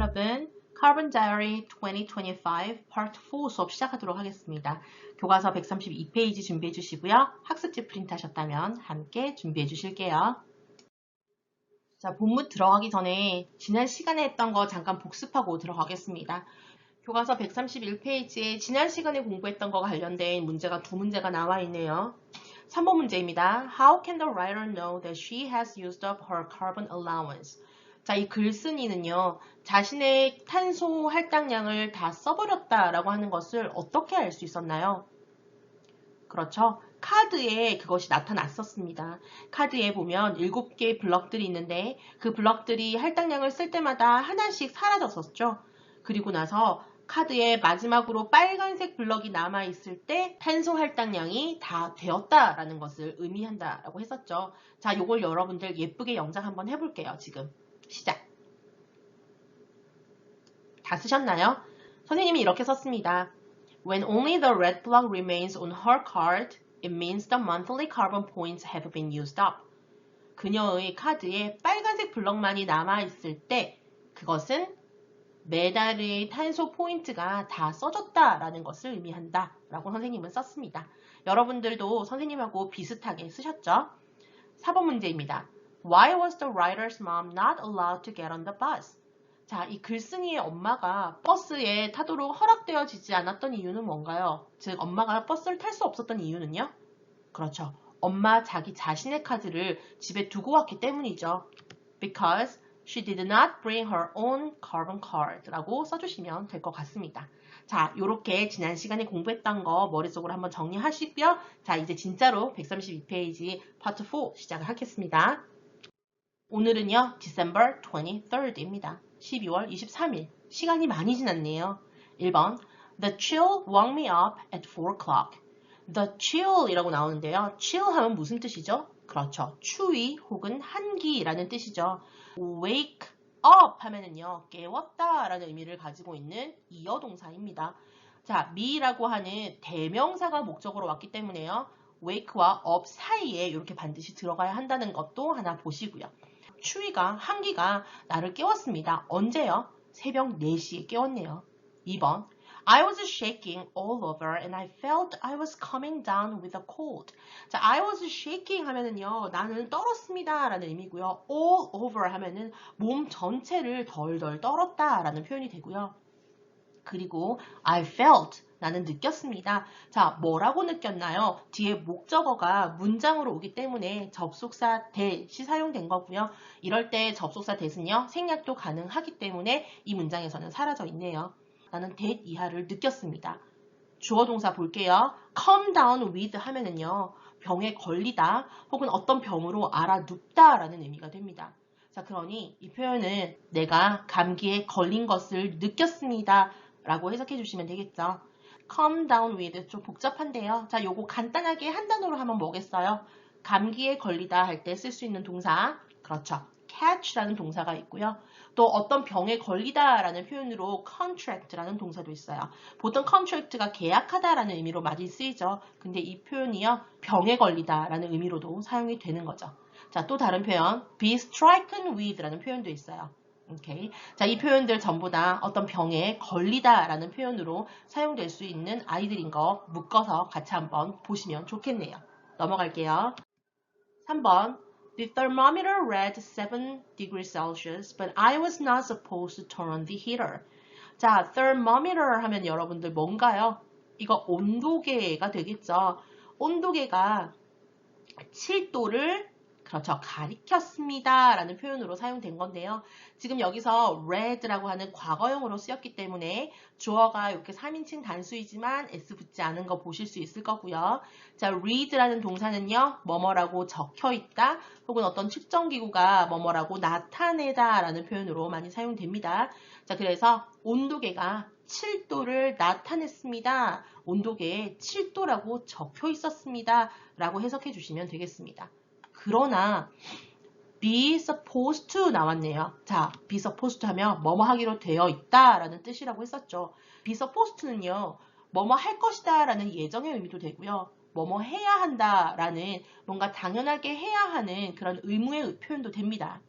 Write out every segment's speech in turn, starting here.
여러분, Carbon Diary 2025 Part 4 수업 시작하도록 하겠습니다. 교과서 132페이지 준비해 주시고요. 학습지 프린트 하셨다면 함께 준비해 주실게요. 자, 본문 들어가기 전에 지난 시간에 했던 거 잠깐 복습하고 들어가겠습니다. 교과서 131페이지에 지난 시간에 공부했던 거 관련된 문제가 두 문제가 나와 있네요. 3번 문제입니다. How can the writer know that she has used up her carbon allowance? 자, 이 글쓴이는요, 자신의 탄소 할당량을 다 써버렸다라고 하는 것을 어떻게 알 수 있었나요? 그렇죠. 카드에 그것이 나타났었습니다. 카드에 보면 7개의 블럭들이 있는데 그 블럭들이 할당량을 쓸 때마다 하나씩 사라졌었죠. 그리고 나서 카드에 마지막으로 빨간색 블럭이 남아있을 때 탄소 할당량이 다 되었다라는 것을 의미한다라고 했었죠. 자, 요걸 여러분들 예쁘게 영작 한번 해볼게요. 지금 시작. 다 쓰셨나요? 선생님이 이렇게 썼습니다. When only the red block remains on her card, it means the monthly carbon points have been used up. 그녀의 카드에 빨간색 블럭만이 남아있을 때 그것은 매달의 탄소 포인트가 다 써졌다라는 것을 의미한다 라고 선생님은 썼습니다. 여러분들도 선생님하고 비슷하게 쓰셨죠? 4번 문제입니다. Why was the writer's mom not allowed to get on the bus? 자, 이 글쓴이의 엄마가 버스에 타도록 허락되어지지 않았던 이유는 뭔가요? 즉, 엄마가 버스를 탈 수 없었던 이유는요? 그렇죠. 엄마 자기 자신의 카드를 집에 두고 왔기 때문이죠. Because she did not bring her own carbon card 라고 써주시면 될 것 같습니다. 자, 요렇게 지난 시간에 공부했던 거 머릿속으로 한번 정리하시고요. 자, 이제 진짜로 132페이지 파트 4 시작을 하겠습니다. 오늘은요, December 23rd입니다. 12월 23일. 시간이 많이 지났네요. 1번, The chill woke me up at 4 o'clock. The chill 이라고 나오는데요. chill 하면 무슨 뜻이죠? 그렇죠. 추위 혹은 한기라는 뜻이죠. wake up 하면은요, 깨웠다 라는 의미를 가지고 있는 이어동사입니다. 자, me라고 하는 대명사가 목적으로 왔기 때문에요. wake와 up 사이에 이렇게 반드시 들어가야 한다는 것도 하나 보시고요. 추위가, 한기가 나를 깨웠습니다. 언제요? 새벽 4시에 깨웠네요. 2번, I was shaking all over and I felt I was coming down with a cold. 자, I was shaking 하면은요, 나는 떨었습니다 라는 의미고요. all over 하면은 몸 전체를 덜덜 떨었다 라는 표현이 되고요. 그리고 I felt, 나는 느꼈습니다. 자, 뭐라고 느꼈나요? 뒤에 목적어가 문장으로 오기 때문에 접속사 that이 사용된 거고요. 이럴 때 접속사 that은요, 생략도 가능하기 때문에 이 문장에서는 사라져 있네요. 나는 that 이하를 느꼈습니다. 주어 동사 볼게요. come down with 하면은요, 병에 걸리다 혹은 어떤 병으로 알아눕다 라는 의미가 됩니다. 자, 그러니 이 표현은 내가 감기에 걸린 것을 느꼈습니다 라고 해석해 주시면 되겠죠. come down with 좀 복잡한데요. 자, 요거 간단하게 한 단어로 하면 뭐겠어요? 감기에 걸리다 할 때 쓸 수 있는 동사, 그렇죠. catch라는 동사가 있고요. 또 어떤 병에 걸리다 라는 표현으로 contract라는 동사도 있어요. 보통 contract가 계약하다 라는 의미로 많이 쓰이죠. 근데 이 표현이요, 병에 걸리다 라는 의미로도 사용이 되는 거죠. 자, 또 다른 표현, be stricken with 라는 표현도 있어요. 오케이. 자, 이 표현들 전부 다 어떤 병에 걸리다 라는 표현으로 사용될 수 있는 아이들인 거 묶어서 같이 한번 보시면 좋겠네요. 넘어갈게요. 3번. The thermometer read 7 degrees Celsius, but I was not supposed to turn on the heater. 자, thermometer 하면 여러분들 뭔가요? 이거 온도계가 되겠죠. 온도계가 7도를 그렇죠. 가리켰습니다 라는 표현으로 사용된 건데요. 지금 여기서 read라고 하는 과거형으로 쓰였기 때문에 주어가 이렇게 3인칭 단수이지만 s 붙지 않은 거 보실 수 있을 거고요. 자, read라는 동사는요, 뭐뭐라고 적혀 있다 혹은 어떤 측정기구가 뭐뭐라고 나타내다 라는 표현으로 많이 사용됩니다. 자, 그래서 온도계가 7도를 나타냈습니다. 온도계에 7도라고 적혀 있었습니다 라고 해석해 주시면 되겠습니다. 그러나 be supposed to 나왔네요. 자, be supposed to 하면 뭐뭐 하기로 되어 있다 라는 뜻이라고 했었죠. be supposed to는요, 뭐뭐 할 것이다 라는 예정의 의미도 되고요. 뭐뭐 해야 한다 라는 뭔가 당연하게 해야 하는 그런 의무의 표현도 됩니다.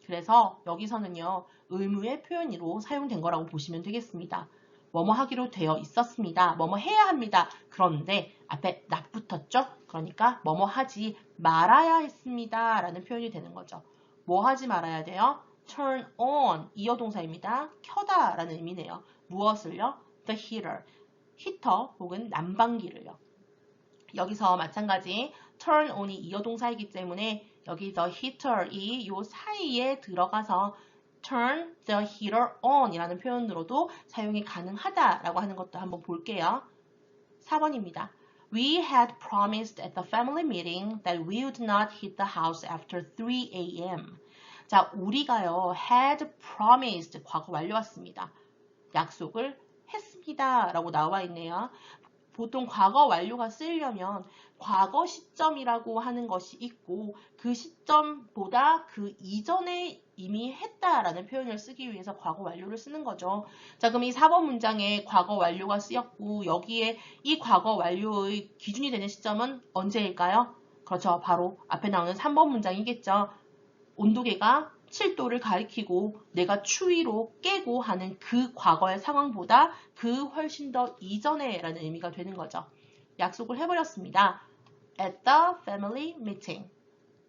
그래서 여기서는요, 의무의 표현으로 사용된 거라고 보시면 되겠습니다. 뭐뭐 하기로 되어 있었습니다. 뭐뭐 해야 합니다. 그런데 앞에 not 붙었죠? 그러니까 뭐뭐 하지 말아야 했습니다. 라는 표현이 되는 거죠. 뭐 하지 말아야 돼요? turn on, 이어동사입니다. 켜다 라는 의미네요. 무엇을요? the heater, 히터 혹은 난방기를요. 여기서 마찬가지 turn on이 이어동사이기 때문에 여기 the heater이 요 사이에 들어가서 turn the heater on 이라는 표현으로도 사용이 가능하다라고 하는 것도 한번 볼게요. 4번입니다. We had promised at the family meeting that we would not hit the house after 3 a.m. 자, 우리가요 had promised 과거 완료 왔습니다. 약속을 했습니다 라고 나와 있네요. 보통 과거 완료가 쓰이려면 과거 시점이라고 하는 것이 있고 그 시점보다 그 이전에 이미 했다라는 표현을 쓰기 위해서 과거 완료를 쓰는 거죠. 자, 그럼 이 4번 문장에 과거 완료가 쓰였고 여기에 이 과거 완료의 기준이 되는 시점은 언제일까요? 그렇죠. 바로 앞에 나오는 3번 문장이겠죠. 온도계가 7도를 가리키고 내가 추위로 깨고 하는 그 과거의 상황보다 그 훨씬 더 이전에 라는 의미가 되는 거죠. 약속을 해버렸습니다. At the family meeting.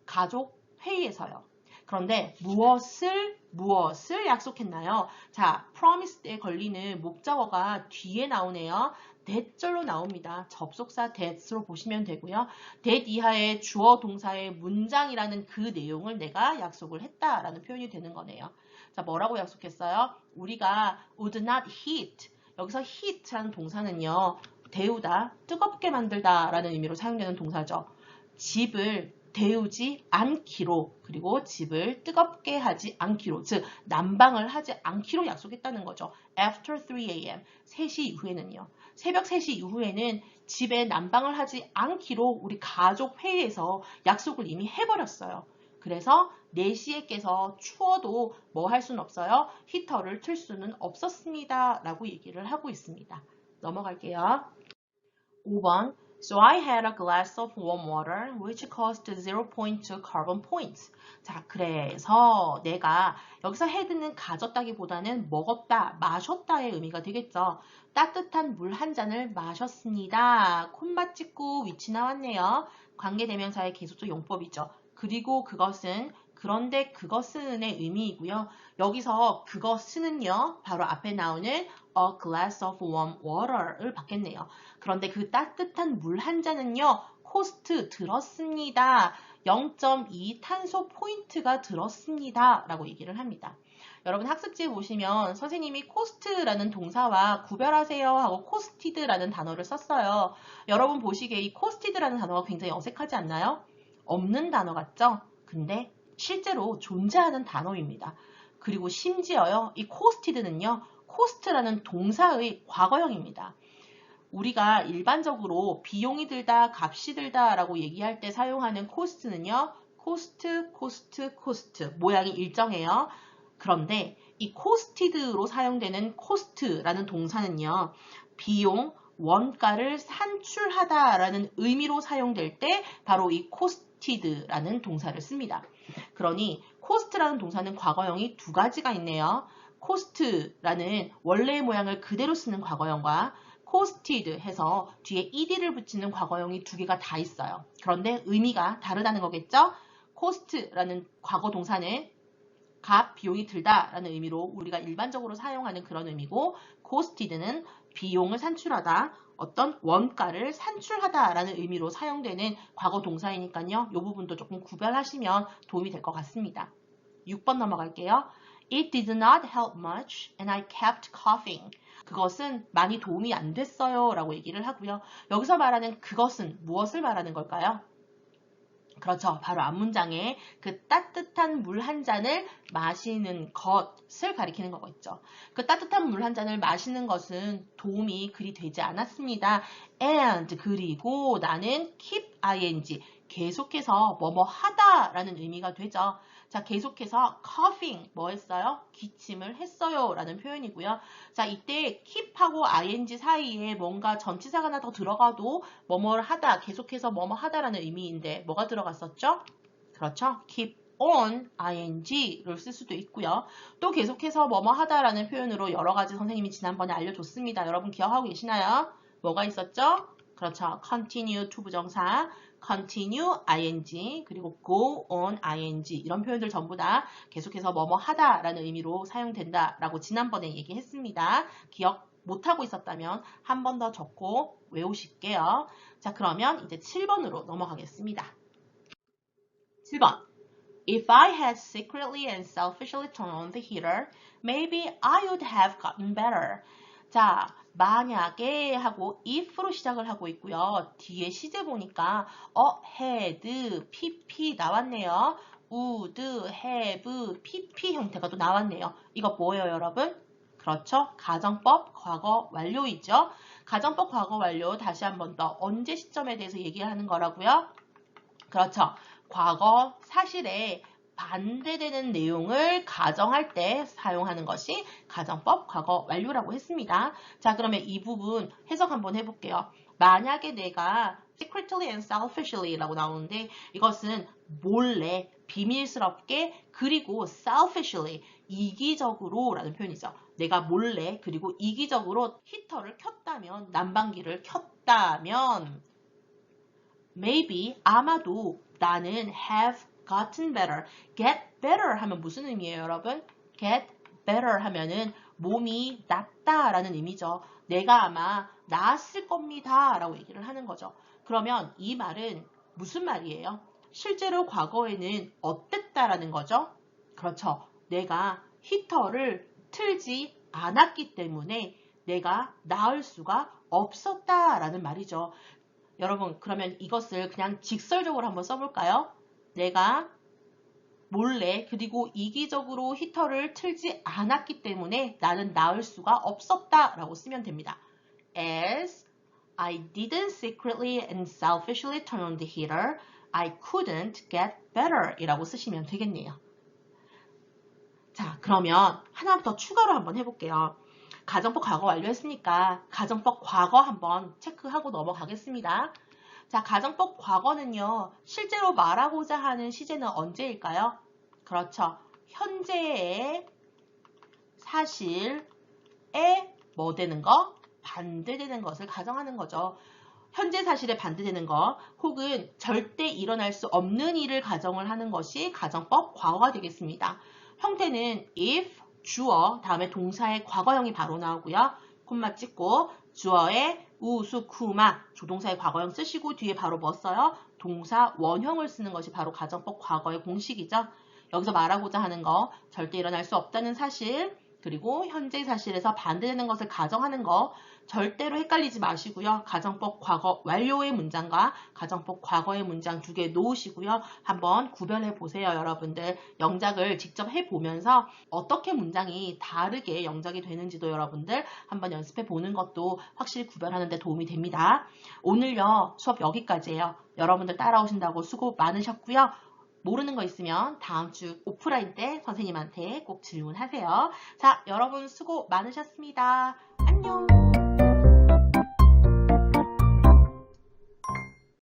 가족 회의에서요. 그런데 무엇을 약속했나요? 자, promise에 걸리는 목적어가 뒤에 나오네요. that절로 나옵니다. 접속사 that으로 보시면 되고요. that 이하의 주어 동사의 문장이라는 그 내용을 내가 약속을 했다라는 표현이 되는 거네요. 자, 뭐라고 약속했어요? 우리가 would not heat. 여기서 heat라는 동사는요. 데우다, 뜨겁게 만들다 라는 의미로 사용되는 동사죠. 집을 데우지 않기로, 그리고 집을 뜨겁게 하지 않기로, 즉 난방을 하지 않기로 약속했다는 거죠. After 3 a.m. 3시 이후에는요. 새벽 3시 이후에는 집에 난방을 하지 않기로 우리 가족 회의에서 약속을 이미 해버렸어요. 그래서 4시에 깨서 추워도 뭐 할 수는 없어요. 히터를 틀 수는 없었습니다. 라고 얘기를 하고 있습니다. 넘어갈게요. 5번. So I had a glass of warm water which cost 0.2 carbon points. 자, 그래서 내가 여기서 had는 가졌다기보다는 먹었다, 마셨다의 의미가 되겠죠. 따뜻한 물 한 잔을 마셨습니다. 콤마 찍고 위치 나왔네요. 관계대명사의 계속적 용법이죠. 그리고 그것은 그런데 그것은의 의미이고요. 여기서 그것은요. 바로 앞에 나오는 a glass of warm water를 받겠네요. 그런데 그 따뜻한 물 한 잔은요. 코스트 들었습니다. 0.2 탄소 포인트가 들었습니다. 라고 얘기를 합니다. 여러분 학습지에 보시면 선생님이 코스트라는 동사와 구별하세요 하고 코스티드라는 단어를 썼어요. 여러분 보시기에 이 코스티드라는 단어가 굉장히 어색하지 않나요? 없는 단어 같죠? 근데 실제로 존재하는 단어입니다. 그리고 심지어요, 이 코스티드는요, 코스트라는 동사의 과거형입니다. 우리가 일반적으로 비용이 들다, 값이 들다 라고 얘기할 때 사용하는 코스트는요, 코스트, 모양이 일정해요. 그런데 이 코스티드로 사용되는 코스트라는 동사는요, 비용, 원가를 산출하다라는 의미로 사용될 때 바로 이 코스티드라는 동사를 씁니다. 그러니 코스트라는 동사는 과거형이 두 가지가 있네요. 코스트라는 원래의 모양을 그대로 쓰는 과거형과 코스티드 해서 뒤에 ed를 붙이는 과거형이 두 개가 다 있어요. 그런데 의미가 다르다는 거겠죠? 코스트라는 과거 동사는 값, 비용이 들다라는 의미로 우리가 일반적으로 사용하는 그런 의미고 코스티드는 비용을 산출하다, 어떤 원가를 산출하다라는 의미로 사용되는 과거 동사이니까요. 이 부분도 조금 구별하시면 도움이 될 것 같습니다. 6번 넘어갈게요. It did not help much and I kept coughing. 그것은 많이 도움이 안 됐어요 라고 얘기를 하고요. 여기서 말하는 그것은 무엇을 말하는 걸까요? 그렇죠. 바로 앞문장에 그 따뜻한 물 한 잔을 마시는 것을 가리키는 거겠죠. 그 따뜻한 물 한 잔을 마시는 것은 도움이 그리 되지 않았습니다. And 그리고 나는 keep ing 계속해서 뭐뭐 하다라는 의미가 되죠. 자, 계속해서 coughing 뭐 했어요? 기침을 했어요 라는 표현이고요. 자, 이때 keep하고 ing 사이에 뭔가 전치사가 하나 더 들어가도 뭐뭐를 하다, 계속해서 뭐뭐 하다라는 의미인데 뭐가 들어갔었죠? 그렇죠. keep on ing를 쓸 수도 있고요. 또 계속해서 뭐뭐 하다라는 표현으로 여러 가지 선생님이 지난번에 알려줬습니다. 여러분 기억하고 계시나요? 뭐가 있었죠? 그렇죠. continue to 부정사, continue ing, 그리고 go on ing 이런 표현들 전부 다 계속해서 뭐뭐 하다라는 의미로 사용된다라고 지난번에 얘기했습니다. 기억 못하고 있었다면 한 번 더 적고 외우실게요. 자, 그러면 이제 7번으로 넘어가겠습니다. 7번. If I had secretly and selfishly turned on the heater, maybe I would have gotten better. 자, 만약에 하고 if로 시작을 하고 있고요. 뒤에 시제 보니까 had, pp 나왔네요. would, have, pp 형태가 또 나왔네요. 이거 뭐예요, 여러분? 그렇죠. 가정법 과거 완료이죠. 가정법 과거 완료 다시 한 번 더 언제 시점에 대해서 얘기를 하는 거라고요? 그렇죠. 과거 사실에 반대되는 내용을 가정할 때 사용하는 것이 가정법 과거 완료라고 했습니다. 자, 그러면 이 부분 해석 한번 해볼게요. 만약에 내가 secretly and selfishly 라고 나오는데 이것은 몰래 비밀스럽게 그리고 selfishly 이기적으로 라는 표현이죠. 내가 몰래 그리고 이기적으로 히터를 켰다면 난방기를 켰다면 maybe 아마도 나는 have gotten better. get better 하면 무슨 의미예요, 여러분? get better 하면은 몸이 낫다라는 의미죠. 내가 아마 나았을 겁니다 라고 얘기를 하는 거죠. 그러면 이 말은 무슨 말이에요? 실제로 과거에는 어땠다라는 거죠? 그렇죠. 내가 히터를 틀지 않았기 때문에 내가 나을 수가 없었다라는 말이죠. 여러분, 그러면 이것을 그냥 직설적으로 한번 써볼까요? 내가 몰래 그리고 이기적으로 히터를 틀지 않았기 때문에 나는 나을 수가 없었다 라고 쓰면 됩니다. As I didn't secretly and selfishly turn on the heater, I couldn't get better 이라고 쓰시면 되겠네요. 자, 그러면 하나 더 추가로 한번 해볼게요. 가정법 과거 완료했으니까 가정법 과거 한번 체크하고 넘어가겠습니다. 자, 가정법 과거는요. 실제로 말하고자 하는 시제는 언제일까요? 그렇죠. 현재의 사실에 뭐 되는 거? 반대되는 것을 가정하는 거죠. 현재 사실에 반대되는 것 혹은 절대 일어날 수 없는 일을 가정을 하는 것이 가정법 과거가 되겠습니다. 형태는 if, 주어, 다음에 동사의 과거형이 바로 나오고요. 콤마 찍고 주어의 우수, 쿠마, 조동사의 과거형 쓰시고 뒤에 바로 뭐 써요? 동사 원형을 쓰는 것이 바로 가정법 과거의 공식이죠. 여기서 말하고자 하는 거 절대 일어날 수 없다는 사실 그리고 현재 사실에서 반대되는 것을 가정하는 거 절대로 헷갈리지 마시고요. 가정법 과거 완료의 문장과 가정법 과거의 문장 두 개 놓으시고요. 한번 구별해 보세요. 여러분들 영작을 직접 해보면서 어떻게 문장이 다르게 영작이 되는지도 여러분들 한번 연습해 보는 것도 확실히 구별하는 데 도움이 됩니다. 오늘요 수업 여기까지예요. 여러분들 따라오신다고 수고 많으셨고요. 모르는 거 있으면 다음 주 오프라인 때 선생님한테 꼭 질문하세요. 자, 여러분 수고 많으셨습니다. 안녕!